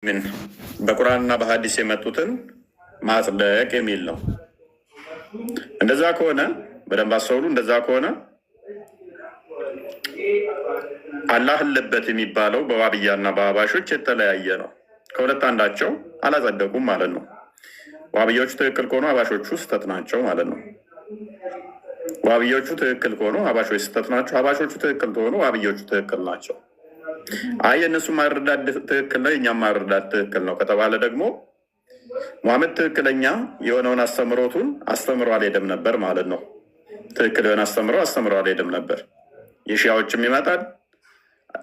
ምን በቁርአንና በሐዲስ የመጡትን ማጽደቅ የሚል ነው። እንደዛ ከሆነ በደንብ አስተውሉ። እንደዛ ከሆነ አላህ አለበት የሚባለው በዋብያና በአባሾች የተለያየ ነው። ከሁለት አንዳቸው አላጸደቁም ማለት ነው። ዋብያዎቹ ትክክል ከሆኑ አባሾቹ ስህተት ናቸው ማለት ነው። ዋብያዎቹ ትክክል ከሆኑ አባሾች ስህተት ናቸው። አባሾቹ ትክክል ከሆኑ ዋብያዎቹ ትክክል ናቸው። አይ የእነሱ ማረዳት ትክክል ነው፣ የእኛም ማረዳት ትክክል ነው ከተባለ ደግሞ ሙሐመድ ትክክለኛ የሆነውን አስተምሮቱን አስተምሮ አልሄደም ነበር ማለት ነው። ትክክል የሆነ አስተምሮ አልሄደም ነበር። የሺያዎችም ይመጣል፣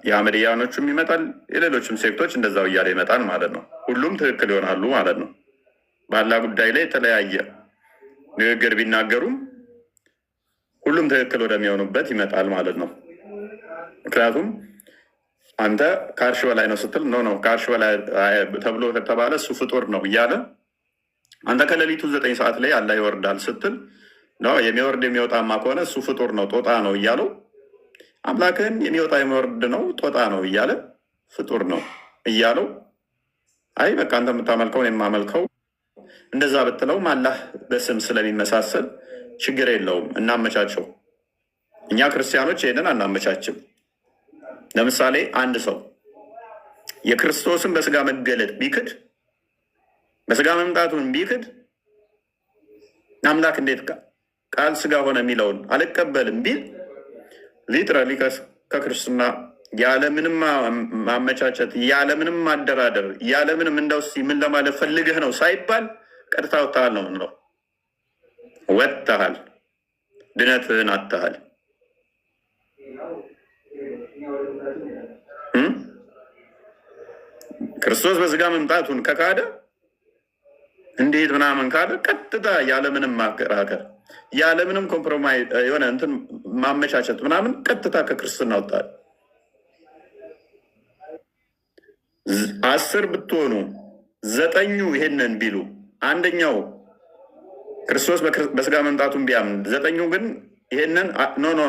የአህመድያኖቹም ይመጣል፣ የሌሎችም ሴክቶች እንደዛው እያለ ይመጣል ማለት ነው። ሁሉም ትክክል ይሆናሉ ማለት ነው። በአላህ ጉዳይ ላይ የተለያየ ንግግር ቢናገሩም ሁሉም ትክክል ወደሚሆኑበት ይመጣል ማለት ነው። ምክንያቱም አንተ ከአርሽ በላይ ነው ስትል ኖ ከአርሽ በላይ ተብሎ ከተባለ እሱ ፍጡር ነው እያለ አንተ ከሌሊቱ 9 ሰዓት ላይ አላህ ይወርዳል ስትል የሚወርድ የሚወጣማ ከሆነ እሱ ፍጡር ነው ጦጣ ነው እያለው አምላክህን የሚወጣ የሚወርድ ነው ጦጣ ነው እያለ ፍጡር ነው እያለው አይ በቃ አንተ የምታመልከውን የማመልከው እንደዛ ብትለውም አላህ በስም ስለሚመሳሰል ችግር የለውም፣ እናመቻቸው። እኛ ክርስቲያኖች ይሄንን አናመቻችም። ለምሳሌ አንድ ሰው የክርስቶስን በስጋ መገለጥ ቢክድ፣ በስጋ መምጣቱን ቢክድ አምላክ እንዴት ቃል ስጋ ሆነ የሚለውን አልቀበልም ቢል ሊትራሊ ከክርስትና ያለምንም ማመቻቸት ያለምንም ማደራደር ያለምንም እንደው ምን ለማለት ፈልገህ ነው ሳይባል ቀጥታ ወጥተሃል ነው የምንለው። ወጥተሃል፣ ድነትህን አጥተሃል። ክርስቶስ በስጋ መምጣቱን ከካደ እንዴት ምናምን ካለ ቀጥታ ያለምንም ማከራከር ያለምንም ኮምፕሮማይዝ የሆነ እንትን ማመቻቸት ምናምን ቀጥታ ከክርስትና ወጣል። 10 ብትሆኑ 9 ይሄንን ቢሉ አንደኛው ክርስቶስ በስጋ መምጣቱን ቢያምን 9 ግን ይሄንን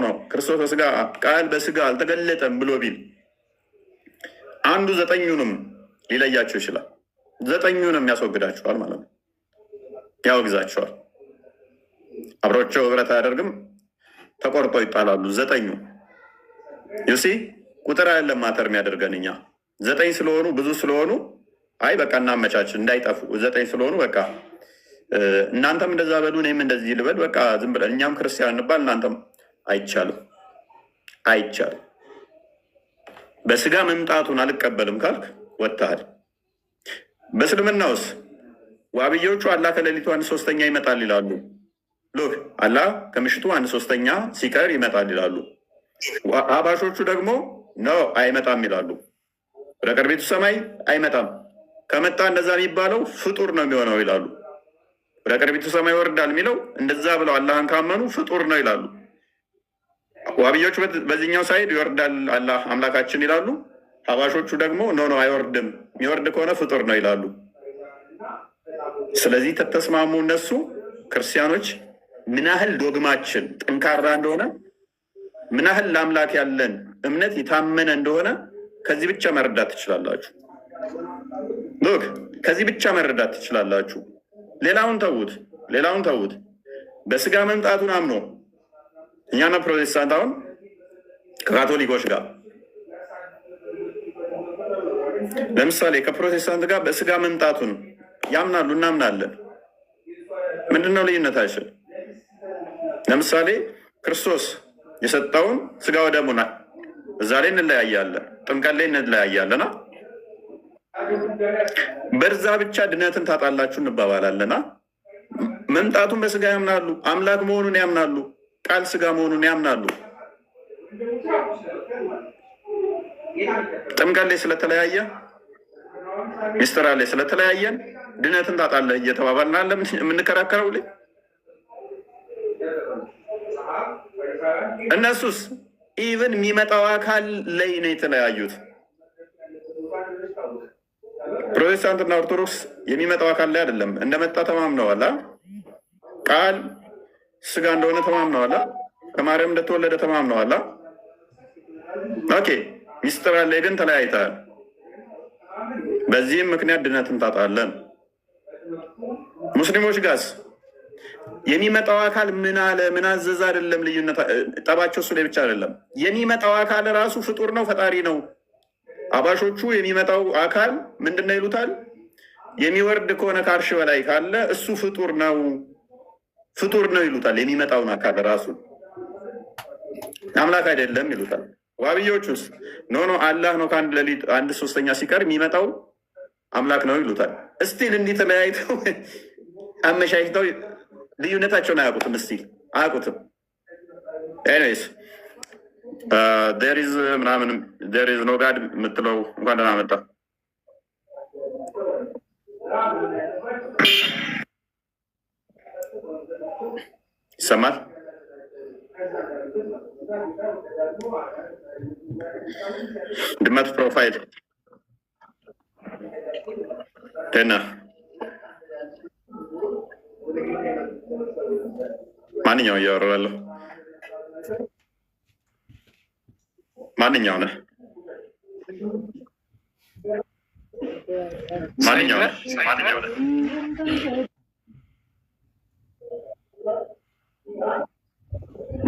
ኖ ክርስቶስ በስጋ ቃል በስጋ አልተገለጠም ብሎ ቢል አንዱ 9ኙንም ሊለያቸው ይችላል። 9ኙንም ያስወግዳቸዋል ማለት ነው፣ ያወግዛቸዋል። አብሮቸው ህብረት አያደርግም፣ ተቆርጦ ይጣላሉ። 9ኙ ዩሲ ቁጥር አይደለም ማተር የሚያደርገን እኛ 9 ስለሆኑ ብዙ ስለሆኑ አይ በቃ እናመቻች እንዳይጠፉ 9 ስለሆኑ በቃ እናንተም እንደዛ በሉ እኔም እንደዚህ ልበል በቃ ዝም ብለን እኛም ክርስቲያን እንባል እናንተም አይቻልም። በስጋ መምጣቱን አልቀበልም ካልክ ወጥተሃል። በእስልምናውስ ዋብዮቹ አላህ ከሌሊቱ 1/3 ይመጣል ይላሉ። ሉክ አላህ ከምሽቱ 1/3 ሲቀር ይመጣል ይላሉ። አባሾቹ ደግሞ ነው አይመጣም ይላሉ። ወደ ቅርቢቱ ሰማይ አይመጣም፣ ከመጣ እንደዛ የሚባለው ፍጡር ነው የሚሆነው ይላሉ። ወደ ቅርቢቱ ሰማይ ይወርዳል የሚለው እንደዛ ብለው አላህን ካመኑ ፍጡር ነው ይላሉ። ዋብዮቹ በዚህኛው ሳይድ ይወርዳል አላህ አምላካችን ይላሉ። አባሾቹ ደግሞ ኖ አይወርድም፣ የሚወርድ ከሆነ ፍጡር ነው ይላሉ። ስለዚህ ተተስማሙ እነሱ ክርስቲያኖች ምን ያህል ዶግማችን ጠንካራ እንደሆነ ምን ያህል ለአምላክ ያለን እምነት የታመነ እንደሆነ ከዚህ ብቻ መረዳት ትችላላችሁ። ሎክ ከዚህ ብቻ መረዳት ትችላላችሁ። ሌላውን ተዉት። በስጋ መምጣቱን አምኖ እኛና ፕሮቴስታንት አሁን ከካቶሊኮች ጋር ለምሳሌ ከፕሮቴስታንት ጋር በስጋ መምጣቱን ያምናሉ፣ እናምናለን። ምንድነው ልዩነታችን? ለምሳሌ ክርስቶስ የሰጠውን ስጋ ወደሙና እዛ ላይ እንለያያለን፣ ጥምቀት ላይ እንለያያለና በዛ ብቻ ድነትን ታጣላችሁ እንባባላለና መምጣቱን በስጋ ያምናሉ፣ አምላክ መሆኑን ያምናሉ፣ ቃል ስጋ መሆኑን ያምናሉ። ጥምቀት ላይ ስለተለያየ ሚስጥራ ላይ ስለተለያየን ድነትን ታጣለህ እየተባባልን አለ የምንከራከረው ላይ እነሱስ ኢቨን የሚመጣው አካል ላይ ነው የተለያዩት። ፕሮቴስታንትና ኦርቶዶክስ የሚመጣው አካል ላይ አይደለም፣ እንደመጣ ተማምነዋል። ቃል ስጋ እንደሆነ ተማምነዋል። ከማርያም እንደተወለደ ተማምነዋል። ኦኬ ሚስጥራ ላይ ግን ተለያይተዋል። በዚህም ምክንያት ድነትን ታጣለን። ሙስሊሞች ጋስ የሚመጣው አካል ምን አለ ምን አዘዘ አይደለም ልዩነት፣ ጠባቸው እሱ ላይ ብቻ አይደለም። የሚመጣው አካል ራሱ ፍጡር ነው፣ ፈጣሪ ነው። አባሾቹ የሚመጣው አካል ምንድን ነው ይሉታል? የሚወርድ ከሆነ ከአርሽ በላይ ካለ እሱ ፍጡር ነው ይሉታል። የሚመጣውን አካል ራሱ አምላክ አይደለም ይሉታል። ዋብዮቹስ ኖ አላህ ነው፣ ከአንድ ሌሊት 1/3 ሲቀር የሚመጣው አምላክ ነው ይሉታል። እስቲል እንዲህ ተለያይተው አመሻሽተው ልዩነታቸውን አያውቁትም። እስቲል አያውቁትም። ኤኒዌይስ ዴሪዝ ምናምን ዴሪዝ ኖ ጋድ የምትለው እንኳን ደህና መጣ። ይሰማል? ድመት ፕሮፋይል ደህና ማንኛው እያወራሁ ያለው ማንኛው ነህ? ማንኛው ነህ?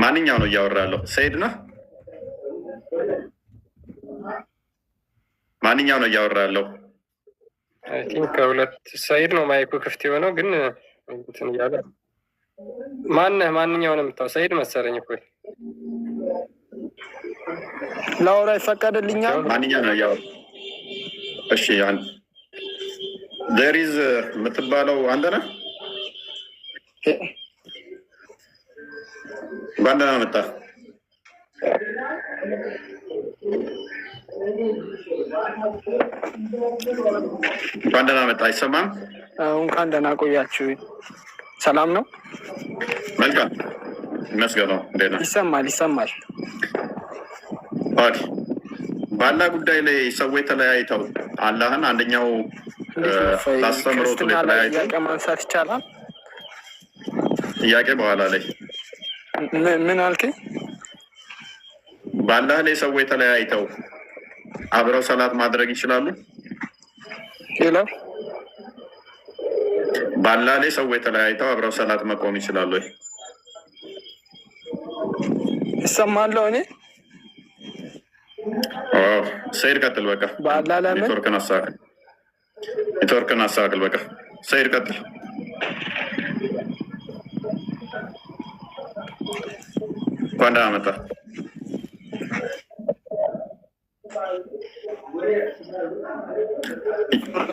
ማንኛው ነው እያወራህ ያለው? ሰይድ ነህ? ማንኛው ነው እያወራህ ያለው? አይ ቲንክ ከሁለት ሰይድ ነው ማይኩ ክፍት የሆነው ግን እንትን እያለ ማነህ? ማንኛው ነው የምታው? ሰይድ መሰለኝ እኮ ላውራ ይፈቀድልኛል? ማንኛው ነው እያወራህ? እሺ አንተ ዴሪዝ የምትባለው አንተ ነህ? እንኳን ደህና መጣህ። እንኳን ደህና መጣህ። አይሰማም? እንኳን ደህና ቆያችሁ። ሰላም ነው? መልካም ይመስገነው። እንዴት ነህ? ይሰማል። በአላህ ጉዳይ ላይ ሰዎች ተለያይተው አላህን አንደኛው ላስተምሮቱ ላይ ተለያይተው ጥያቄ ማንሳት ይቻላል? ጥያቄ በኋላ ላይ ምን አልከኝ? በአላህ ላይ ሰዎች ተለያይተው አብረው ሰላት ማድረግ ይችላሉ? ሄሎ፣ በአላህ ላይ ሰዎች ተለያይተው አብረው ሰላት መቆም ይችላሉ? ይሰማለሁ እኔ። ሰይድ ቀጥል። በቃ በአላህ ለምን ኔትወርክን አስተካክል። በቃ ሰይድ ቀጥል። እንኳን ደህና መጣህ።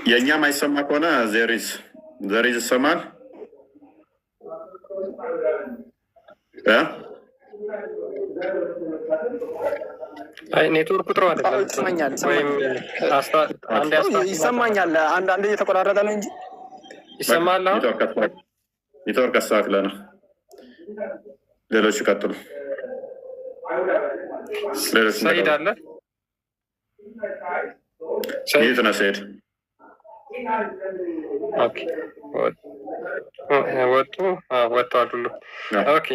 የእኛም አይሰማ ከሆነ ዘሪዝ ይሰማል? አይ ኔትወርክ ጥሩ አይደለም። ይሰማኛል። አንዳንዴ እየተቆራረጠ ነው እንጂ ይሰማል። ኔትወርክ አስተካክለህ ነው። ሌሎች ይቀጥሉ። ሰይድ አለ? የት ነህ ሰይድ? ወጥተዋል ሁሉ። ኦኬ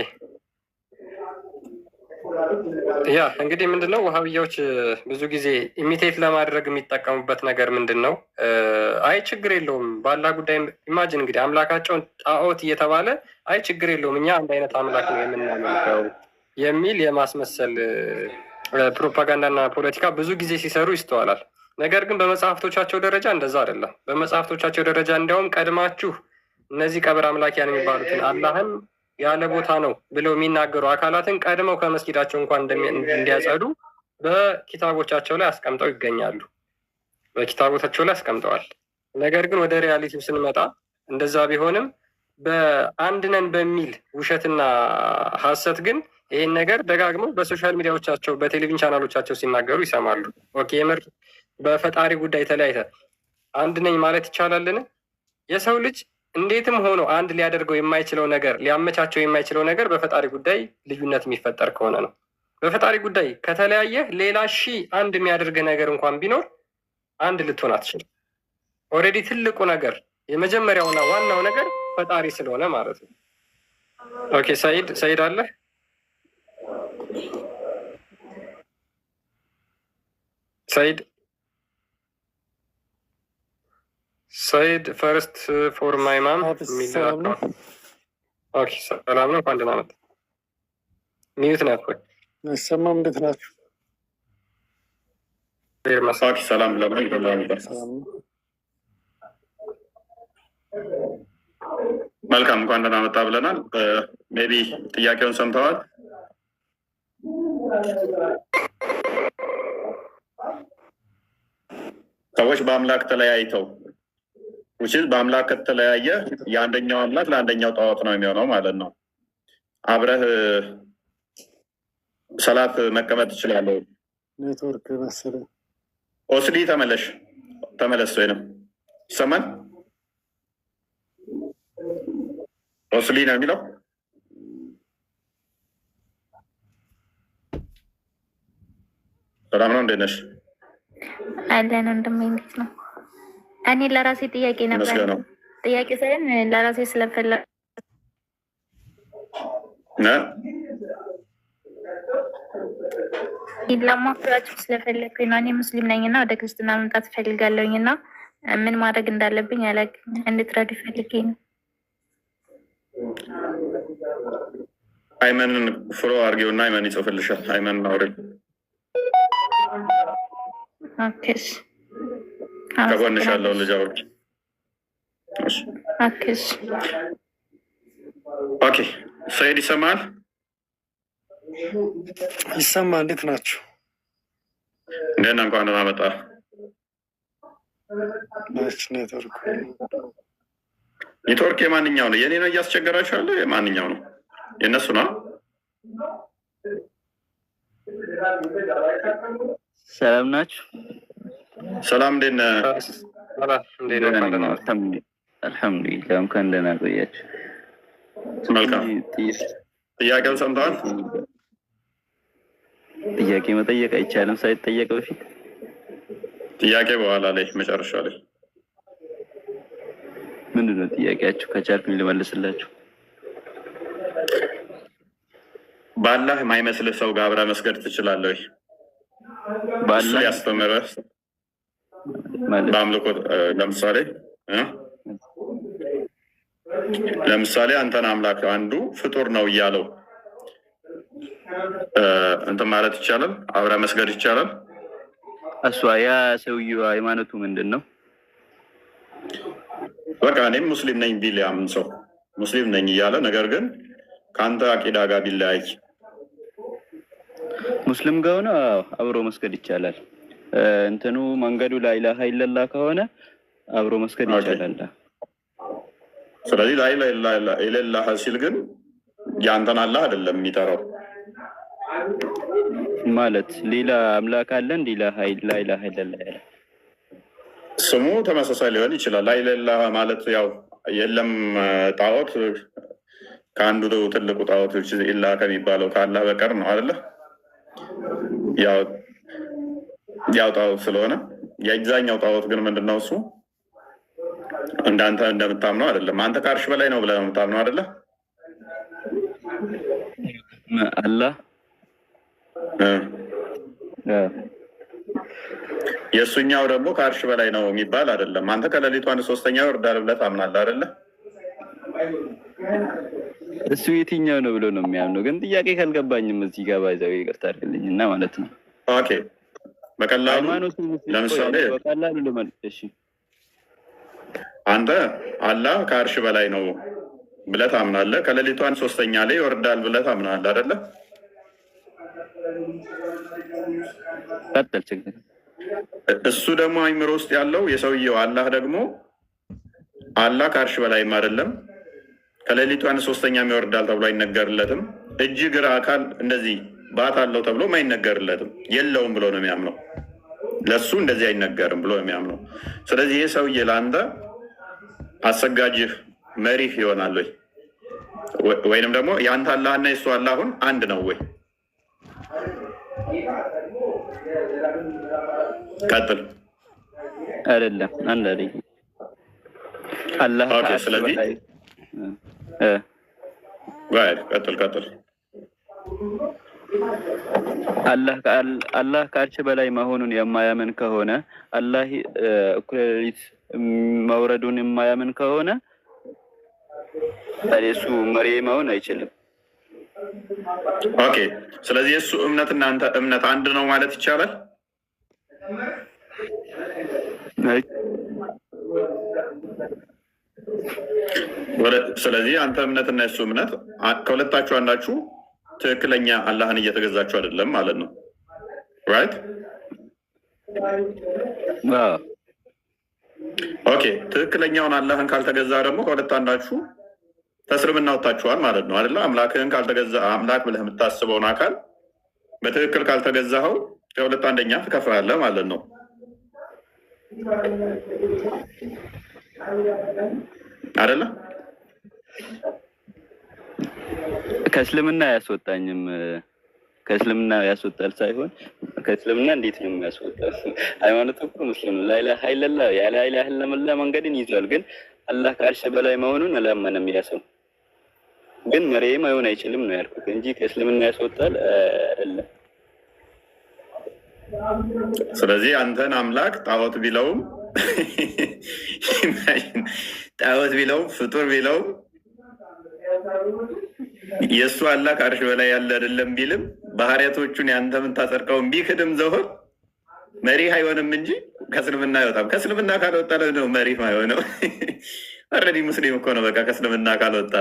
ያ እንግዲህ ምንድነው ውሃብያዎች ብዙ ጊዜ ኢሚቴት ለማድረግ የሚጠቀሙበት ነገር ምንድን ነው? አይ ችግር የለውም በአላህ ጉዳይ ኢማጂን እንግዲህ አምላካቸውን ጣዖት እየተባለ አይ ችግር የለውም እኛ አንድ አይነት አምላክ ነው የምናመልከው የሚል የማስመሰል ፕሮፓጋንዳና ፖለቲካ ብዙ ጊዜ ሲሰሩ ይስተዋላል። ነገር ግን በመጽሐፍቶቻቸው ደረጃ እንደዛ አይደለም። በመጽሐፍቶቻቸው ደረጃ እንዲያውም ቀድማችሁ እነዚህ ቀብር አምላኪያን የሚባሉትን አላህን ያለ ቦታ ነው ብለው የሚናገሩ አካላትን ቀድመው ከመስጊዳቸው እንኳን እንዲያጸዱ በኪታቦቻቸው ላይ አስቀምጠው ይገኛሉ። በኪታቦቻቸው ላይ አስቀምጠዋል። ነገር ግን ወደ ሪያሊቲው ስንመጣ እንደዛ ቢሆንም በአንድ ነን በሚል ውሸትና ሀሰት ግን ይህን ነገር ደጋግመው በሶሻል ሚዲያዎቻቸው በቴሌቪዥን ቻናሎቻቸው ሲናገሩ ይሰማሉ። ኦኬ የምር በፈጣሪ ጉዳይ ተለያይተ አንድ ነኝ ማለት ይቻላልን? የሰው ልጅ እንዴትም ሆኖ አንድ ሊያደርገው የማይችለው ነገር ሊያመቻቸው የማይችለው ነገር በፈጣሪ ጉዳይ ልዩነት የሚፈጠር ከሆነ ነው። በፈጣሪ ጉዳይ ከተለያየ ሌላ አንድ የሚያደርግህ ነገር እንኳን ቢኖር አንድ ልትሆን አትችልም። ኦልሬዲ ትልቁ ነገር የመጀመሪያውና ዋናው ነገር ፈጣሪ ስለሆነ ማለት ነው። ኦኬ ሰይድ አለ? ሰይድ ሰይድ ፈርስት ፎር ማይ ማም የሚለው ኦኬ፣ ሰላም ነው። እንኳን ደህና መጣህ። ሚዩት ነህ ወይ? አይሰማም? እንዴት ናችሁ? ሰላም መልካም፣ እንኳን ደህና መጣህ ብለናል። ሜቢ ጥያቄውን ሰምተዋል? ሰዎች በአምላክ ተለያይተው በአምላክ ከተለያየ የአንደኛው አምላክ ለአንደኛው ጣዖት ነው የሚሆነው ማለት ነው። አብረህ ሰላት መቀመጥ ትችላለህ። ኔትወርክ መሰለኝ። ኦስሊ ተመለስ ወይንም ይሰማል? ኦስሊ ነው የሚለው። ሰላም ነው፣ እንዴት ነሽ? አለን ወንድሜ፣ እንዴት ነው? እኔ ለራሴ ጥያቄ ነበር። ጥያቄ ሳይሆን ለራሴ ስለፈለግ ለማፍራችሁ ስለፈለግኩኝ ነው። እኔ ሙስሊም ነኝ እና ወደ ክርስትና መምጣት እፈልጋለሁኝ እና ምን ማድረግ እንዳለብኝ አላውቅም። እንድትረዱ ፈልጌ ነው። አይመንን ፍሮ አድርጌውና አይመን ይጽፍልሻል። አይመን አውሪ ከጎንሽ ያለውን ልጅ አውሪ። ኦኬ ሰይድ ይሰማል? ይሰማ። እንዴት ናችሁ? እንደና እንኳን ደህና መጣህ። ኔትወርክ የማንኛው ነው? የኔ ነው እያስቸገራችሁ ያለ? የማንኛው ነው? የእነሱ ነው? ሰላም ናችሁ? ሰላም፣ እንዴት ነህ? አልሐምዱሊላህ። እንኳን ደህና ቆያችሁ። መልካም። ጥያቄውን ሰምተዋል? ጥያቄ መጠየቅ አይቻልም ሳይጠየቅ በፊት? ጥያቄ በኋላ ላይ መጨረሻ ላይ። ምንድን ነው ጥያቄያችሁ? ከቻልኩኝ ልመልስላችሁ። በአላህ የማይመስልህ ሰው ጋር አብረህ መስገድ ትችላለህ ወይ? በአላህ ያስተምረህ በአምልኮ ለምሳሌ አንተን አምላክ አንዱ ፍጡር ነው እያለው እንትን ማለት ይቻላል? አብረህ መስገድ ይቻላል? እሷ ያ ሰውዬው ሃይማኖቱ ምንድን ነው? በቃ እኔም ሙስሊም ነኝ ቢል ያምን ሰው ሙስሊም ነኝ እያለ ነገር ግን ከአንተ አቂዳ ጋር ቢለያይ ሙስሊም ከሆነ አብሮ መስገድ ይቻላል። እንትኑ መንገዱ ላኢላሃ ኢለላህ ከሆነ አብሮ መስገድ ይቻላል። ስለዚህ ላኢላሃ ኢለላህ ሲል ግን ያንተን አላህ አይደለም የሚጠራው ማለት ሌላ አምላክ አለ እንዴ? ላኢላሃ ኢለላህ ያለ ስሙ ተመሳሳይ ሊሆን ይችላል። ላኢላሃ ማለት ያው የለም ጣዖት ከአንዱ ትልቁ ጣዖቶች ኢላ ከሚባለው ከአላህ በቀር ነው አይደለ? ያው ጣዖት ስለሆነ የዛኛው ጣዖት ግን ምንድነው? እሱ እንዳንተ እንደምታምነው አይደለም። አንተ ከአርሽ በላይ ነው ብለህ ነው የምታምነው አይደለ? አላህ የእሱኛው ደግሞ ከአርሽ በላይ ነው የሚባል አይደለም። አንተ ከሌሊቱ 1/3 ይወርዳል ብለህ ታምናለህ አይደለ? እሱ የትኛው ነው ብሎ ነው የሚያምነው? ግን ጥያቄ ካልገባኝም እዚህ ጋር ባይዘው ይቅርታ አድርግልኝና ማለት ነው። ኦኬ በቀላሉ ለምሳሌ በቀላሉ ልመልስ። አንተ አላህ ከአርሽ በላይ ነው ብለህ ታምናለህ። ከሌሊቱ 1/3 ላይ ይወርዳል ብለህ ታምናለህ አይደለ? ቀጥል ችግር። እሱ ደግሞ አይምሮ ውስጥ ያለው የሰውየው አላህ ደግሞ አላህ ከአርሽ በላይም አይደለም ከሌሊቱ 1/3 ይወርዳል ተብሎ አይነገርለትም። እጅ ግራ አካል እንደዚህ ባት አለው ተብሎ አይነገርለትም። የለውም ብሎ ነው የሚያምነው። ለሱ እንደዚህ አይነገርም ብሎ ነው የሚያምነው። ስለዚህ ይህ ሰውዬ ለአንተ አሰጋጅህ መሪህ ይሆናል ወይ? ወይንም ደግሞ የአንተ አላህና የሱ አላህ አሁን አንድ ነው ወይ? ቀጥል። አይደለም አንድ አይደለም። አላህ ስለዚህ ቀጥል። አላህ ከአርሽ በላይ መሆኑን የማያምን ከሆነ አላህ እኩለ ሌሊት መውረዱን የማያምን ከሆነ እሱ መሪ መሆን አይችልም። ኦኬ፣ ስለዚህ የእሱ እምነት እና አንተ እምነት አንድ ነው ማለት ይቻላል? ስለዚህ አንተ እምነትና የእሱ እምነት ከሁለታችሁ አንዳችሁ ትክክለኛ አላህን እየተገዛችሁ አይደለም ማለት ነው። ራይት? ኦኬ፣ ትክክለኛውን አላህን ካልተገዛ ደግሞ ከሁለት አንዳችሁ ተስልምና ወጥታችኋል ማለት ነው አይደለ? አምላክህን ካልተገዛ አምላክ ብለህ የምታስበውን አካል በትክክል ካልተገዛኸው ከሁለት አንደኛ ትከፍራለህ ማለት ነው አይደለ? ከእስልምና አያስወጣኝም። ከእስልምና ያስወጣል ሳይሆን ከእስልምና እንዴት ነው የሚያስወጣው? ሃይማኖት እኮ ሙስሊም ነው። ላኢላሀ ኢለላህ ያ ላኢላሀ ኢለላህ መንገድን ይዟል፣ ግን አላህ ከአርሽ በላይ መሆኑን አላመነም። ያ ሰው ግን መሪም አይሆን አይችልም ነው ያልኩት እንጂ ከእስልምና ያስወጣል አይደለም። ስለዚህ አንተን አምላክ ጣዖት ቢለውም ጣዖት ቢለውም ፍጡር ቢለውም የእሱ አላህ ከአርሽ በላይ ያለ አይደለም ቢልም ባህሪያቶቹን ያንተ የምታጸድቀውን ቢክድም ዘሆን መሪ አይሆንም እንጂ ከእስልምና አይወጣም። ከእስልምና ካልወጣ ነው መሪ አይሆነው። ኦልሬዲ ሙስሊም እኮ ነው። በቃ ከእስልምና ካልወጣ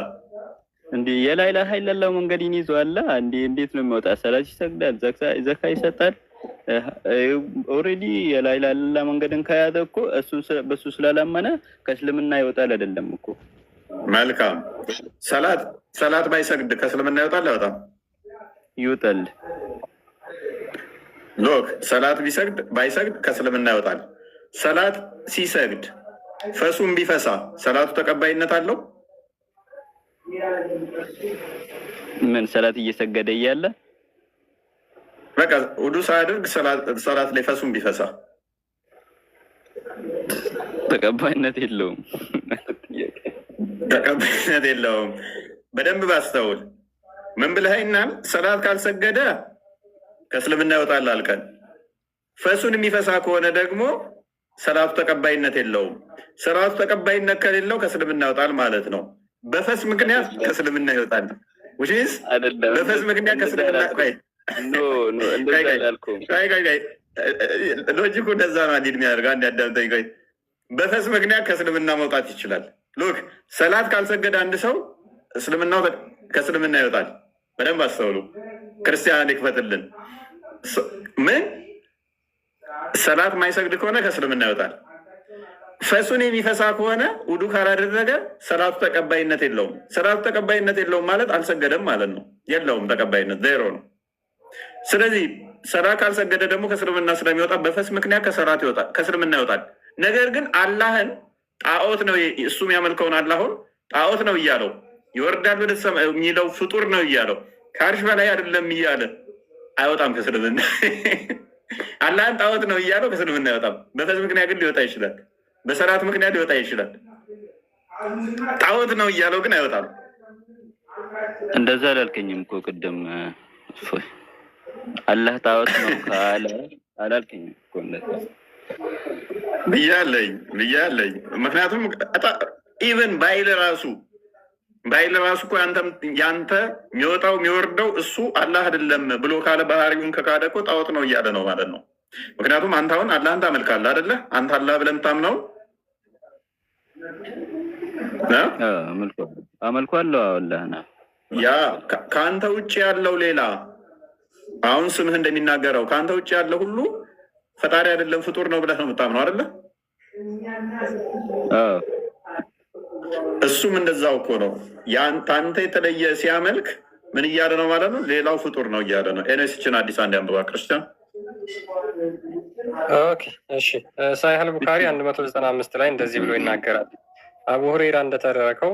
እንዲህ የላኢላሀ ኢለላህ መንገድን ይዟል። እንዴት ነው የሚወጣ? ሰላት ይሰግዳል፣ ዘካ ይሰጣል። ኦልሬዲ የላኢላሀ ኢለላህ መንገድን ከያዘ እኮ በሱ ስላላመነ ከእስልምና ይወጣል አይደለም እኮ። መልካም። ሰላት ባይሰግድ ከእስልምና ይወጣል አይወጣም? ይወጣል። ሎክ ሰላት ቢሰግድ ባይሰግድ ከእስልምና ይወጣል። ሰላት ሲሰግድ ፈሱም ቢፈሳ ሰላቱ ተቀባይነት አለው? ምን ሰላት እየሰገደ እያለ በቃ ውዱ ሳያደርግ ሰላት ላይ ፈሱም ቢፈሳ ተቀባይነት የለውም። ተቀባይነት የለውም። በደንብ ባስተውል። ምን ብለኸኛል? ሰላት ካልሰገደ ከእስልምና ይወጣል አልከን። ፈሱን የሚፈሳ ከሆነ ደግሞ ሰላቱ ተቀባይነት የለውም። ሰላቱ ተቀባይነት ከሌለው ከእስልምና ይወጣል ማለት ነው። በፈስ ምክንያት ከእስልምና ይወጣል። ውሽስ በፈስ ምክንያት ከእስልምና ሎጂኩ እንደዛ ነው። አንድ የሚያደርግ አንድ ያዳምጠኝ። ቆይ በፈስ ምክንያት ከእስልምና መውጣት ይችላል። ሎክ ሰላት ካልሰገደ አንድ ሰው ከእስልምና ይወጣል። በደንብ አስተውሉ። ክርስቲያን ይክፈትልን። ምን ሰላት ማይሰግድ ከሆነ ከእስልምና ይወጣል። ፈሱን የሚፈሳ ከሆነ ውዱ ካላደረገ ሰላቱ ተቀባይነት የለውም። ሰላቱ ተቀባይነት የለውም ማለት አልሰገደም ማለት ነው። የለውም ተቀባይነት፣ ዜሮ ነው። ስለዚህ ሰላት ካልሰገደ ደግሞ ከእስልምና ስለሚወጣ በፈስ ምክንያት ከእስልምና ይወጣል። ነገር ግን አላህን ጣዖት ነው እሱ የሚያመልከውን አላሁን ጣዖት ነው እያለው ይወርዳል ወደ ሰማይ የሚለው ፍጡር ነው እያለው ከአርሽ በላይ አይደለም እያለ አይወጣም ከእስልምና። አላህን ጣዖት ነው እያለው ከእስልምና አይወጣም። በፈስ ምክንያት ግን ሊወጣ ይችላል። በሰላት ምክንያት ሊወጣ ይችላል። ጣዖት ነው እያለው ግን አይወጣም። እንደዛ አላልከኝም እኮ ቅድም። አላህ ጣዖት ነው ካለ አላልከኝም እኮ እንደዛ ብያለኝ። ምክንያቱም ኢቨን ባይል ራሱ እኮ ያንተ የሚወጣው የሚወርደው እሱ አላህ አይደለም ብሎ ካለ ባህሪውን ከካደ እኮ ጣዖት ነው እያለ ነው ማለት ነው። ምክንያቱም አንተ አሁን አላህን ታመልካለህ አይደለ? አንተ አላህ ብለህ የምታምነው አመልኳለሁ አላህ ነው። ያ ከአንተ ውጭ ያለው ሌላ አሁን ስምህ እንደሚናገረው ከአንተ ውጭ ያለው ሁሉ ፈጣሪ አይደለም ፍጡር ነው ብለህ ነው የምታምነው አይደለ? እሱም እንደዛው እኮ ነው። አንተ የተለየ ሲያመልክ ምን እያለ ነው ማለት ነው? ሌላው ፍጡር ነው እያለ ነው። ኤነስችን አዲስ አንድ አንብባ ክርስቲያን። ኦኬ እሺ። ሳሂህ ቡኻሪ 195 ላይ እንደዚህ ብሎ ይናገራል። አቡ ሁረይራ እንደተረከው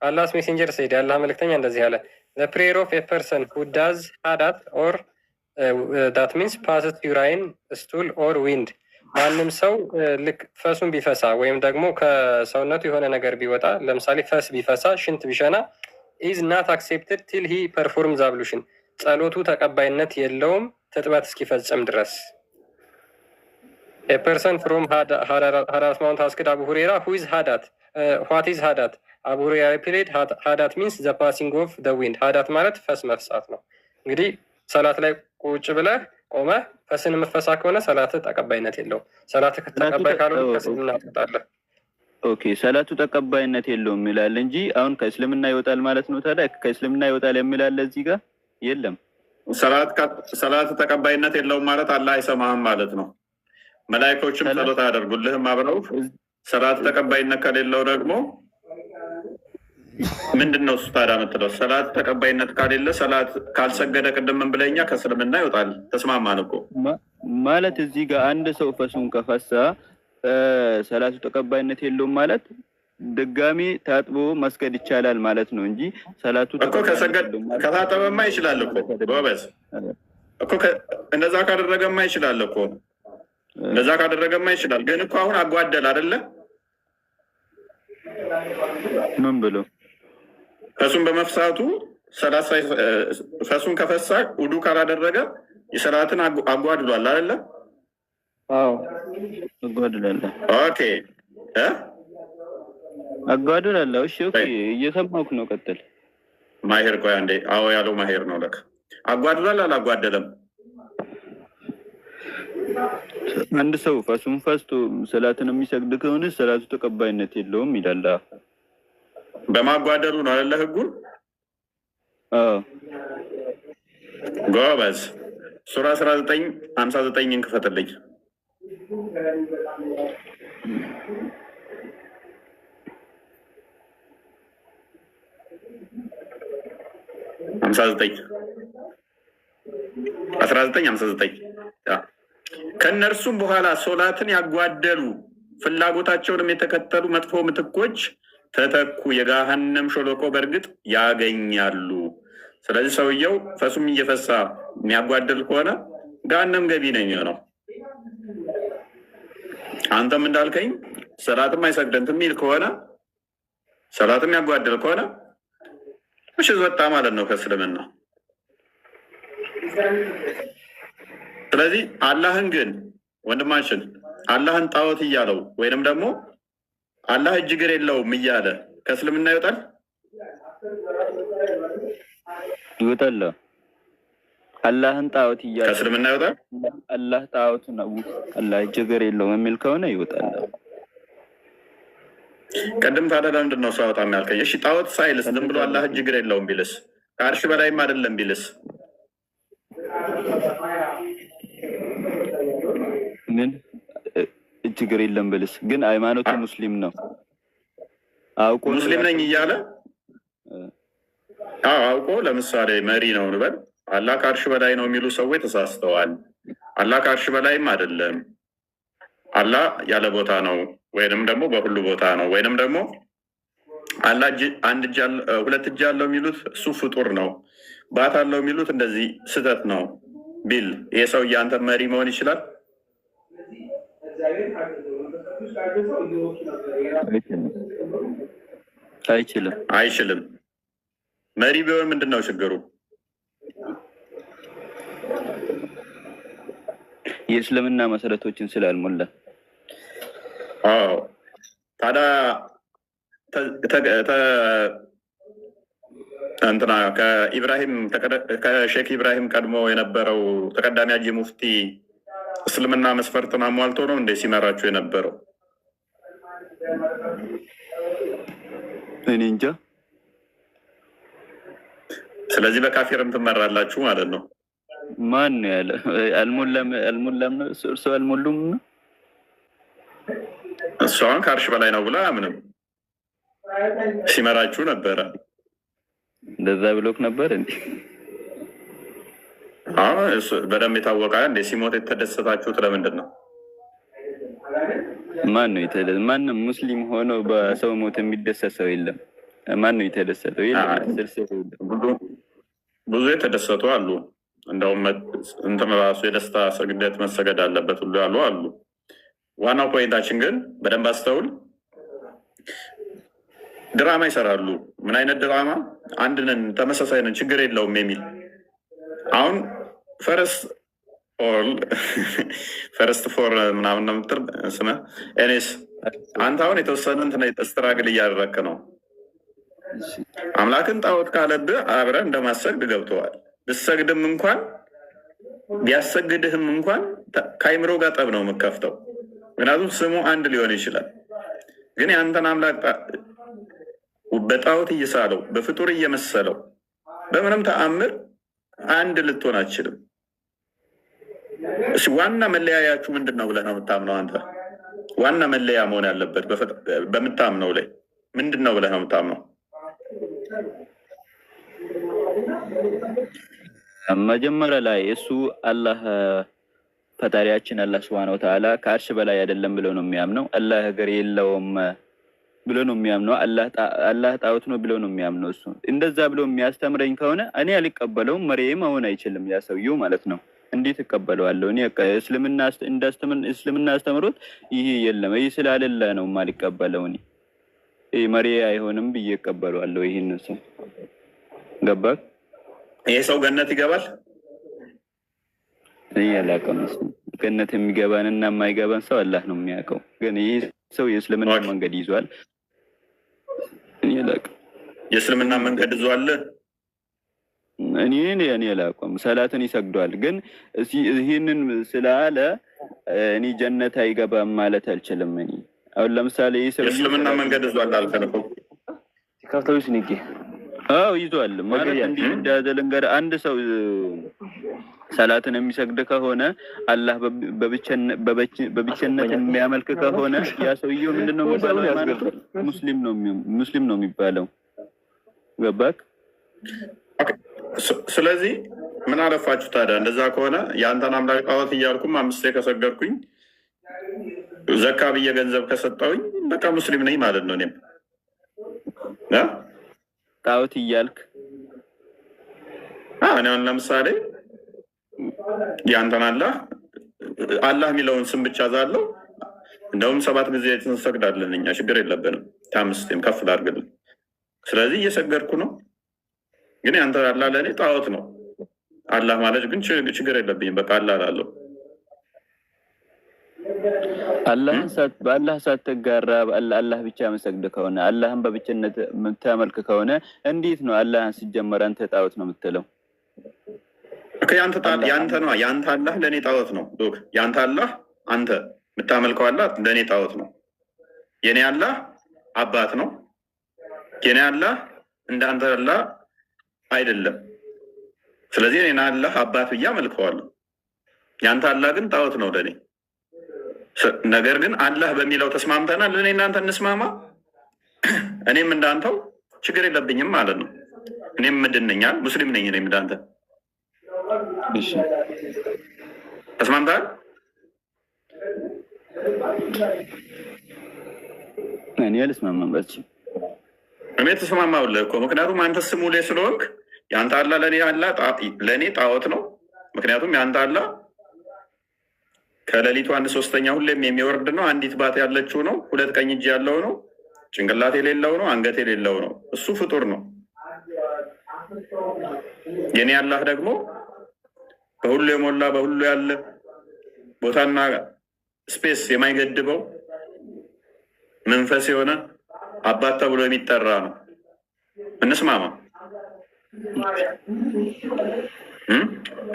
አላህስ ሜሴንጀር ሰይድ ያላህ መልእክተኛ እንደዚህ አለ። the prayer of a person who does hadat or that means passes urine, stool or wind ማንም ሰው ልክ ፈሱን ቢፈሳ ወይም ደግሞ ከሰውነቱ የሆነ ነገር ቢወጣ ለምሳሌ ፈስ ቢፈሳ ሽንት ቢሸና is not accepted till he performs ablution ጸሎቱ ተቀባይነት የለውም ትጥበት እስኪፈጸም ድረስ። A person from Hadat Mount asked Abu Huraira, who is Hadat? What is Hadat? Abu Huraira replied, Hadat means the passing of the wind. Hadat ማለት ፈስ መፍሳት ነው። እንግዲህ ሰላት ላይ ቁጭ ብለህ ቆመህ ፈስን የምትፈሳ ከሆነ ሰላት ተቀባይነት የለውም። ሰላት ተቀባይ ካልሆነ ከእስልምና ትወጣለህ። ኦኬ፣ ሰላቱ ተቀባይነት የለውም ይላል እንጂ አሁን ከእስልምና ይወጣል ማለት ነው። ታዲያ ከእስልምና ይወጣል የሚላል እዚህ ጋር የለም። ሰላት ተቀባይነት የለውም ማለት አላህ አይሰማህም ማለት ነው። መላእክቶችም ጸሎት አያደርጉልህም አብረው። ሰላት ተቀባይነት ከሌለው ደግሞ ምንድን ነው እሱ ታዲያ የምትለው? ሰላት ተቀባይነት ካሌለ ሰላት ካልሰገደ ቅድም ምን ብለኛ ከእስልምና ይወጣል። ተስማማን እኮ ማለት እዚህ ጋር አንድ ሰው ፈሱን ከፈሳ ሰላቱ ተቀባይነት የለውም ማለት ድጋሚ ታጥቦ መስገድ ይቻላል ማለት ነው እንጂ ሰላቱ እኮ ከታጠበማ ይችላል እኮ ጎበዝ እኮ እንደዛ ካደረገማ ይችላል እኮ እንደዛ ካደረገማ ይችላል። ግን እኮ አሁን አጓደል አይደለ? ምን ብሎ ፈሱን በመፍሳቱ ፈሱን ከፈሳ ውዱ ካላደረገ የሰላትን አጓድሏል አይደለ? አዎ አጓድሏል። ኦኬ አጓድሏል። እሺ ኦኬ፣ እየሰማሁህ ነው። ቀጥል ማሄር። ቆይ አንዴ። አዎ ያለው ማሄር ነው። ለካ አጓድሏል አላጓደለም? አንድ ሰው ፈሱን ፈስቶ ሰላትን የሚሰግድ ከሆነ ሰላቱ ተቀባይነት የለውም ይላል። በማጓደሉ ነው አይደለ? ህጉን ጎበዝ። ሱራ 19:59 ክፈትልኝ። 19:59 ከእነርሱም በኋላ ሶላትን ያጓደሉ ፍላጎታቸውንም የተከተሉ መጥፎ ምትኮች ተተኩ፣ የገሃነም ሸለቆ በእርግጥ ያገኛሉ። ስለዚህ ሰውየው ፈሱም እየፈሳ የሚያጓደል ከሆነ ገሃነም ገቢ ነው የሚሆነው። አንተም እንዳልከኝ ሰላትም አይሰግደንት የሚል ከሆነ ሰላትም ያጓደል ከሆነ እሺ ወጣ ማለት ነው ከእስልምና። ስለዚህ አላህን ግን ወንድማችን አላህን ጣዖት እያለው ወይንም ደግሞ አላህ እጅ እግር የለውም እያለ ከእስልምና ይወጣል? ይወጣል። አላህን ጣዖት እያለ ከእስልምና ይወጣል? አላህ ጣዖት ነው፣ አላህ እጅ እግር የለውም የሚል ከሆነ ይወጣል። ቅድም ታዲያ ለምንድን ነው ሰው አወጣም ያልከኝ? እሺ ጣዖት ሳይልስ ዝም ብሎ አላህ እጅ እግር የለውም ቢልስ? ከአርሽ በላይም አይደለም ቢልስ? ምን እጅ እግር የለም ብልስ? ግን ሃይማኖቱ ሙስሊም ነው፣ አውቆ ሙስሊም ነኝ እያለ አውቆ ለምሳሌ መሪ ነው እንበል፣ አላህ ከአርሽ በላይ ነው የሚሉ ሰዎች ተሳስተዋል። አላህ ከአርሽ በላይም አይደለም፣ አላህ ያለ ቦታ ነው ወይንም ደግሞ በሁሉ ቦታ ነው ወይንም ደግሞ አላህ ሁለት እጅ አለው የሚሉት እሱ ፍጡር ነው፣ ባት አለው የሚሉት እንደዚህ ስህተት ነው ቢል ይሄ ሰው የአንተ መሪ መሆን ይችላል? አይችልም። መሪ ቢሆን ምንድን ነው ችግሩ? የእስልምና መሰረቶችን ስላልሞላ። አዎ ታዲያ እንትና ከሼክ ኢብራሂም ቀድሞ የነበረው ተቀዳሚ ሀጂ ሙፍቲ እስልምና መስፈርትን አሟልቶ ነው እንደ ሲመራችሁ የነበረው? እኔ እንጃ። ስለዚህ በካፊርም ትመራላችሁ ማለት ነው። ማን ነው ያለ? አልሞላም ነው እርሱ አልሞሉም ነው። እሷን ከአርሽ በላይ ነው ብሎ አያምንም። ሲመራችሁ ነበረ። እንደዛ ብሎክ ነበር እንዴ? በደንብ የታወቀ እንደ ሲሞት የተደሰታችሁት ለምንድን ነው? ማን ነው ማንም ሙስሊም ሆኖ በሰው ሞት የሚደሰት ሰው የለም። ማን ነው የተደሰተው? ብዙ የተደሰቱ አሉ። እንደውም እንትን ራሱ የደስታ ስግደት መሰገድ አለበት ሁሉ ያሉ አሉ። ዋናው ፖይንታችን ግን በደንብ አስተውል። ድራማ ይሰራሉ። ምን አይነት ድራማ? አንድ ነን፣ ተመሳሳይ ነን፣ ችግር የለውም የሚል አሁን ፈረስ ኦል ፈርስት ፎር ምናምን ነው የምትል ስመ እኔስ አንተ አሁን የተወሰነ እንትን ስትራግል እያደረክ ነው። አምላክን ጣዖት ካለብህ አብረህ እንደማሰግድ ገብተዋል። ብሰግድም እንኳን ቢያሰግድህም እንኳን ከአይምሮ ጋር ጠብ ነው የምከፍተው። ምክንያቱም ስሙ አንድ ሊሆን ይችላል፣ ግን የአንተን አምላክ በጣዖት እየሳለው በፍጡር እየመሰለው በምንም ተአምር አንድ ልትሆን አትችልም። ዋና መለያያችሁ ምንድን ነው ብለህ ነው የምታምነው? አንተ ዋና መለያ መሆን ያለበት በምታምነው ላይ ምንድን ነው ብለህ ነው የምታምነው? መጀመሪያ ላይ እሱ አላህ ፈጣሪያችን አላህ ሱብሃነሁ ወተዓላ ከአርሽ በላይ አይደለም ብሎ ነው የሚያምነው። አላህ እግር የለውም ብሎ ነው የሚያምነው። አላህ ጣዖት ነው ብሎ ነው የሚያምነው። እሱ እንደዛ ብሎ የሚያስተምረኝ ከሆነ እኔ አልቀበለውም። መሪዬ መሆን አይችልም ያ ሰውዬው ማለት ነው። እንዴት እቀበለዋለሁ? እኔ እስልምና አስተምሮት ይሄ የለም ይሄ ስላልለ ነው የማልቀበለው። እኔ ይሄ መሪዬ አይሆንም ብዬ እቀበለዋለሁ። ይሄን ሰው ገባክ? ይሄ ሰው ገነት ይገባል? እኔ አላውቅም። ገነት የሚገባንና የማይገባን ሰው አላህ ነው የሚያውቀው። ግን ይሄ ሰው የእስልምና መንገድ ይዟል። እኔ አላውቅም። የእስልምና መንገድ ይዟል። እኔ አላውቅም። ሰላትን ይሰግዷል። ግን ይህንን ስላለ እኔ ጀነት አይገባም ማለት አልችልም። እኔ አሁን ለምሳሌ የእስልምና መንገድ ይዟል አልከነኩ ከፍተውስ ንቂ ይዟል ማለት እንዲህ እንዳዘለንገር አንድ ሰው ሰላትን የሚሰግድ ከሆነ አላህ በብቸነት የሚያመልክ ከሆነ ያ ሰውዬው ምንድነው የሚባለው? ማለት ሙስሊም ነው የሚባለው። ገባክ? ስለዚህ ምን አለፋችሁ ታዲያ? እንደዛ ከሆነ የአንተን አምላክ ጣዖት እያልኩም 5 ከሰገድኩኝ ዘካ ብዬ ገንዘብ ከሰጠውኝ በቃ ሙስሊም ነኝ ማለት ነው። እኔም ጣዖት እያልክ እኔ አሁን ለምሳሌ የአንተን አላህ የሚለውን ስም ብቻ ዛለው እንደውም 7 ጊዜ እንሰግዳለን እኛ፣ ችግር የለብንም። 5 ከፍ ላድርግልን። ስለዚህ እየሰገድኩ ነው። ግን ያንተ አላህ ለእኔ ጣዖት ነው። አላህ ማለት ግን ችግር የለብኝም። በቃ አላህ ላለው በአላህ ሳትጋራ አላህ ብቻ መሰግድ ከሆነ አላህን በብቸነት የምታመልክ ከሆነ እንዴት ነው አላህን ሲጀመር አንተ ጣዖት ነው የምትለው? ያንተ ነው። ያንተ አላህ ለእኔ ጣዖት ነው። ያንተ አላህ አንተ የምታመልከው አላህ ለእኔ ጣዖት ነው። የኔ አላህ አባት ነው። የኔ አላህ እንዳንተ አላህ አይደለም። ስለዚህ እኔ አላህ አባት ብዬ አመልከዋለሁ። ያንተ አላህ ግን ጣዖት ነው ለእኔ። ነገር ግን አላህ በሚለው ተስማምተናል። እኔ እናንተ እንስማማ። እኔም እንዳንተው ችግር የለብኝም ማለት ነው። እኔም ምንድነኛል? ሙስሊም ነኝ። እኔም እንዳንተ ተስማምተሃል? እኔ አልስማማም። እኔ ተስማማሁልህ እኮ ምክንያቱም አንተ ስሙ ላይ ስለሆንክ የአንተ አላህ ለእኔ ጣዖት ነው። ምክንያቱም የአንተ አላህ ከሌሊቱ 1/3 ሁሌም የሚወርድ ነው። አንዲት ባት ያለችው ነው። 2 ቀኝ እጅ ያለው ነው። ጭንቅላት የሌለው ነው። አንገት የሌለው ነው። እሱ ፍጡር ነው። የኔ አላህ ደግሞ በሁሉ የሞላ በሁሉ ያለ ቦታና ስፔስ የማይገድበው መንፈስ የሆነ አባት ተብሎ የሚጠራ ነው። እንስማማ።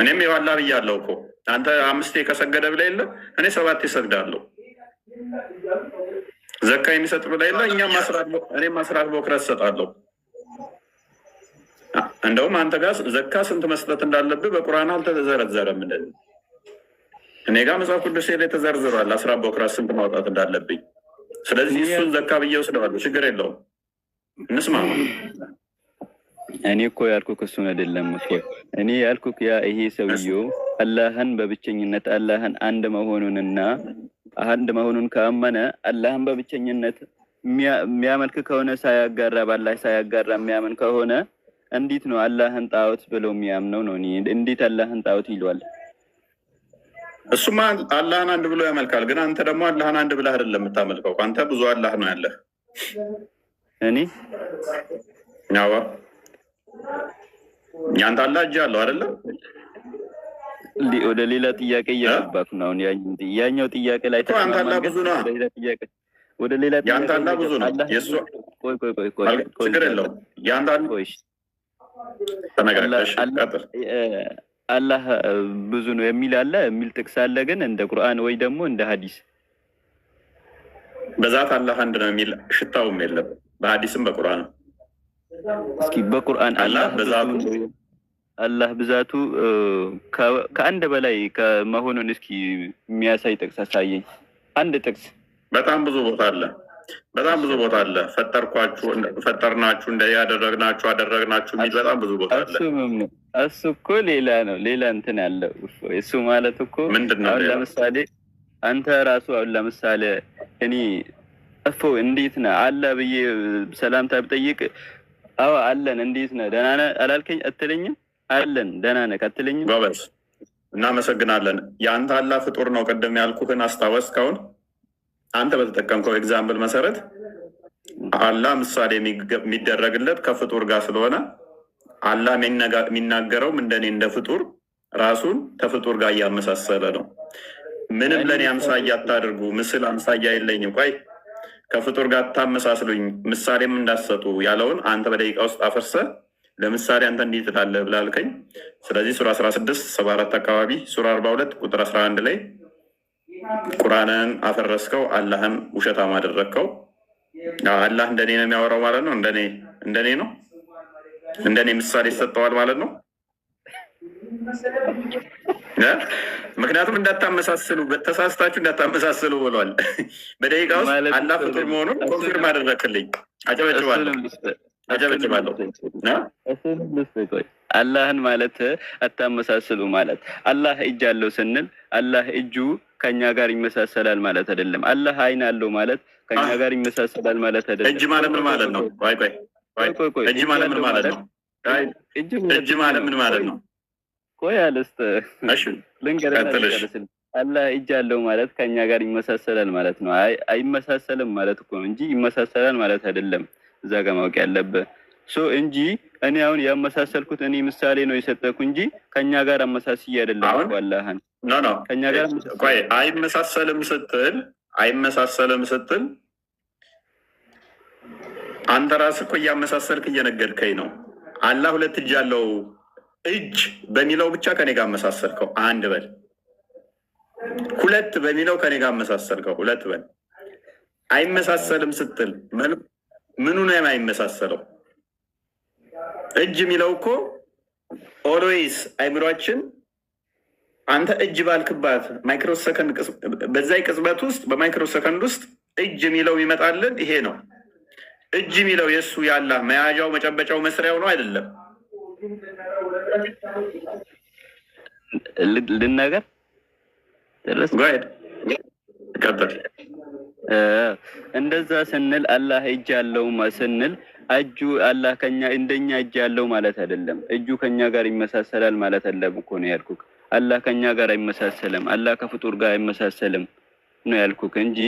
እኔም የዋላ ብያለሁ እኮ አንተ 5 ከሰገደ ብላ የለ እኔ 7 ይሰግዳለሁ። ዘካ የሚሰጥ ብላ የለ እኔም 10 በኩራት እሰጣለሁ። እንደውም አንተ ጋር ዘካ ስንት መስጠት እንዳለብህ በቁርአን አልተዘረዘረም። እኔ ጋር መጽሐፍ ቅዱስ ላይ ተዘርዝሯል 10 በኩራት ስንት ማውጣት እንዳለብኝ። ስለዚህ እሱን ዘካ ብዬ ወስደዋለሁ። ችግር የለውም። እንስማማ። እኔ እኮ ያልኩህ እሱን አይደለም እኮ እኔ ያልኩህ ይሄ ሰውዬው አላህን በብቸኝነት አላህን አንድ መሆኑን ካመነ አላህን በብቸኝነት የሚያመልክ ከሆነ ሳያጋራ ባላህ ሳያጋራ የሚያምን ከሆነ እንዴት ነው አላህን ጣዖት ብለው የሚያምነው? ነው እንዴት አላህን ጣዖት ይለዋል? እሱማ አላህን አንድ ብሎ ያመልካል። ግን አንተ ደግሞ አላህን አንድ ብለህ አይደለም የምታመልከው። አንተ ብዙ አላህ ነው ያለህ። እኔ ያንተ አላህ እጅ አለው አይደለም? ወደ ሌላ ጥያቄ እየገባክ ነው። አሁን ያኛው ጥያቄ ላይ አንተ ብዙ ነው። ወደ ሌላ ጥያቄ ያንተ አላህ ብዙ ነው። የሱ ቆይ ችግር የለውም። ያንተ ተነጋግረሽ ቀጥል። አላህ ብዙ ነው የሚል ጥቅስ አለ። ግን እንደ ቁርአን ወይ ደግሞ እንደ ሐዲስ በዛት አላህ አንድ ነው የሚል ሽታውም የለም። በሐዲስም በቁርአንም እስኪ በቁርአን አላህ ብዛቱ ከአንድ በላይ ከመሆኑን እስኪ የሚያሳይ ጥቅስ አሳየኝ። አንድ ጥቅስ። በጣም ብዙ ቦታ አለ። ፈጠርናችሁ እንደ ያደረግናችሁ አደረግናችሁ የሚል በጣም ብዙ ቦታ አለ። እሱ እኮ ሌላ ነው። ሌላ እንትን ያለው እሱ ማለት እኮ ምንድነው? አሁን ለምሳሌ አንተ ራሱ አሁን ለምሳሌ እኔ እንዴት ነህ አለ ብዬ ሰላምታ ብጠይቅ አዎ አለን እንዴት ነህ ደህና ነህ አላልከኝ አትለኝም? አለን ደህና ነህ አትለኝም? ጎበዝ እናመሰግናለን። የአንተ አላህ ፍጡር ነው። ቅድም ያልኩህን አስታወስከውን? አንተ በተጠቀምከው ኤግዛምፕል መሰረት አላህ ምሳሌ የሚደረግለት ከፍጡር ጋር ስለሆነ አላህ የሚናገረውም እንደኔ እንደ ፍጡር ራሱን ከፍጡር ጋር እያመሳሰለ ነው። ምንም ለእኔ አምሳያ አታድርጉ፣ ምስል አምሳያ የለኝም፣ ቆይ ከፍጡር ጋር ታመሳስሉኝ፣ ምሳሌም እንዳሰጡ ያለውን አንተ በደቂቃ ውስጥ አፈርሰ ለምሳሌ አንተ እንዲህ ትላለህ ብላልከኝ። ስለዚህ ሱራ 16 74 አካባቢ ሱራ 42 ቁጥር 11 ላይ ቁርአንን አፈረስከው፣ አላህን ውሸታም አደረግከው። አላህ እንደኔ ነው የሚያወራው ማለት ነው። እንደኔ ነው፣ እንደኔ ምሳሌ ይሰጠዋል ማለት ነው። ምክንያቱም እንዳታመሳስሉ፣ ተሳስታችሁ እንዳታመሳስሉ ብሏል። በደቂቃ ውስጥ አላህ ፍጡር መሆኑን ኮንፊርም አደረክልኝ። አጨበጭባለሁ። አላህን ማለት አታመሳስሉ ማለት አላህ እጅ አለው ስንል አላህ እጁ ከኛ ጋር ይመሳሰላል ማለት አይደለም። አላህ አይን አለው ማለት ከኛ ጋር ይመሳሰላል ማለት አይደለም። እጅ ማለት ምን ማለት ነው? እጅ ማለት ምን ማለት ነው? እጅ ማለት ምን ማለት ነው? ቆይ አለስተ ልንገርህ። አላህ እጅ አለው ማለት ከኛ ጋር ይመሳሰላል ማለት ነው። አይመሳሰልም ማለት እኮ እንጂ ይመሳሰላል ማለት አይደለም። እዛ ጋር ማወቅ ያለብህ እንጂ እኔ አሁን ያመሳሰልኩት እኔ ምሳሌ ነው የሰጠኩ እንጂ ከኛ ጋር አመሳስዬ አይደለም እኮ አላህን ከኛ ጋር ቆይ አይመሳሰልም ስትል አንተ ራስህ እኮ እያመሳሰልክ እየነገርከኝ ነው። አላህ ሁለት እጅ ያለው እጅ በሚለው ብቻ ከኔ ጋር አመሳሰልከው። አንድ በል ሁለት በሚለው ከኔ ጋር አመሳሰልከው። ሁለት በል አይመሳሰልም ስትል ምኑ ነው የማይመሳሰለው? እጅ የሚለው እኮ ኦልዌይስ አይምሯችን አንተ እጅ ባልክባት ማይክሮሰከንድ በዛ ቅጽበት ውስጥ በማይክሮሰከንድ ውስጥ እጅ የሚለው ይመጣልን። ይሄ ነው እጅ የሚለው የእሱ ያላ መያዣው መጨበጫው መስሪያው ነው አይደለም። ልናገር እንደዛ ስንል አላህ እጅ አለው ስንል እጁ አላህ ከኛ እንደኛ እጅ ያለው ማለት አይደለም። እጁ ከኛ ጋር ይመሳሰላል ማለት አይደለም እኮ ነው ያልኩክ። አላህ ከኛ ጋር አይመሳሰልም፣ አላህ ከፍጡር ጋር አይመሳሰልም ነው ያልኩክ እንጂ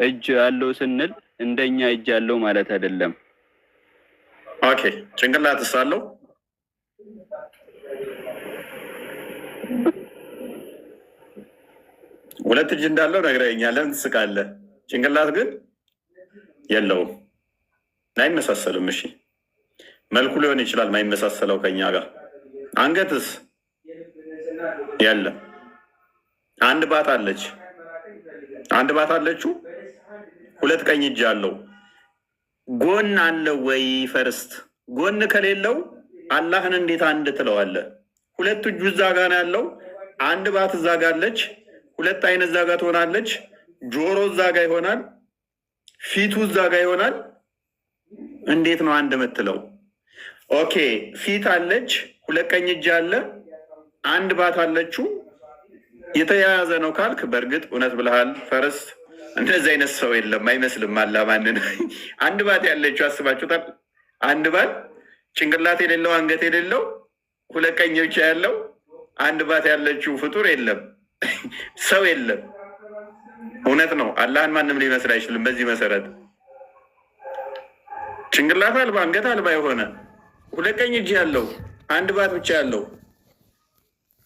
እጅ አለው ስንል እንደኛ እጅ ያለው ማለት አይደለም። ኦኬ ጭንቅላትስ አለው? ሁለት እጅ እንዳለው ነግረኸኛል። ለምን ትስቃለህ? ጭንቅላት ግን የለውም፣ አይመሳሰልም። እሺ መልኩ ሊሆን ይችላል ማይመሳሰለው ከኛ ጋር። አንገትስ የለም። አንድ ባት አለችው፣ ሁለት ቀኝ እጅ አለው። ጎን አለው ወይ? ፈርስት ጎን ከሌለው አላህን እንዴት አንድ ትለዋለህ? ሁለት እጁ እዛ ጋር ነው ያለው። አንድ ባት እዛ ጋር አለች፣ ሁለት አይን እዛ ጋር ትሆናለች። ጆሮ እዛ ጋር ይሆናል፣ ፊቱ እዛ ጋር ይሆናል። እንዴት ነው አንድ የምትለው? ኦኬ ፊት አለች፣ ሁለት ቀኝ እጅ አለ፣ አንድ ባት አለችው፣ የተያያዘ ነው ካልክ በእርግጥ እውነት ብለሃል። ፈርስት እንደዚህ አይነት ሰው የለም አይመስልም። አላማንን አንድ ባት ያለችው አስባችሁታል? አንድ ባት ጭንቅላት የሌለው አንገት የሌለው ሁለት ቀኝ ብቻ ያለው አንድ ባት ያለችው ፍጡር የለም፣ ሰው የለም። እውነት ነው። አላህን ማንም ሊመስል አይችልም። በዚህ መሰረት ጭንቅላት አልባ አንገት አልባ የሆነ ሁለት ቀኝ እጅ ያለው አንድ ባት ብቻ ያለው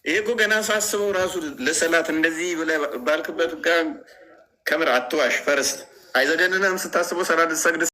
ይሄ እኮ ገና ሳስበው ራሱ ለሰላት እንደዚህ ብለህ ባልክበት ጋር ከምር አትዋሽ። ፈርስት አይዘገንንም ስታስበው ሰላት ሰግድ